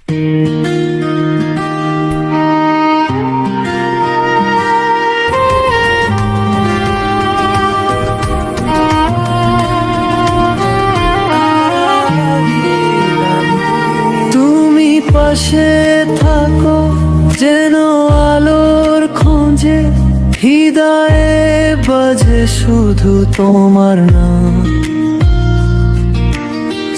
তুমি পাশে থাকো যেন আলোর খোঁজে, হৃদয়ে বাজে শুধু তোমার নাম।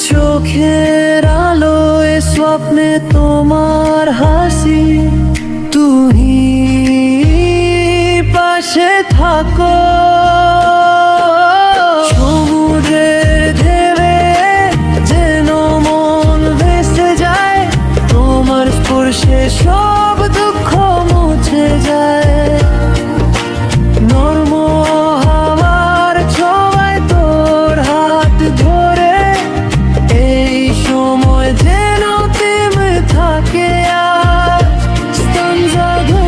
চোখের আলোয় স্বপ্নে তোমার হাসি, তুমি পাশে থাকো। সমুদ্রের ঢেউয়ে যেন মন ভেসে যায়, তোমার স্পর্শে সব দুঃখ মুছে যায়। নরম হাওয়ার ছোঁয়ায় তোর হাত ধরে এই সময় যেন থেমে থাকে আর stanza do,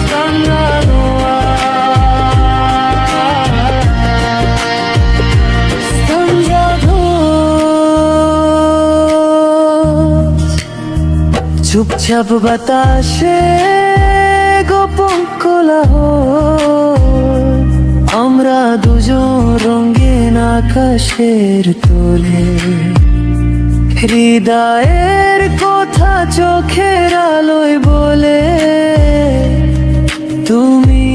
stanza do, stanza do। চুপচাপ বাতাসে গোপন কোলাহল, আমরা দুজন রঙিন আকাশের তলে। হৃদয়ের কথা চোখের আলোয় বলে, তুমি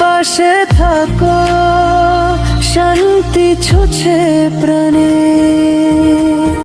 পাশে থাকো। শান্তি ছুঁছে প্রাণে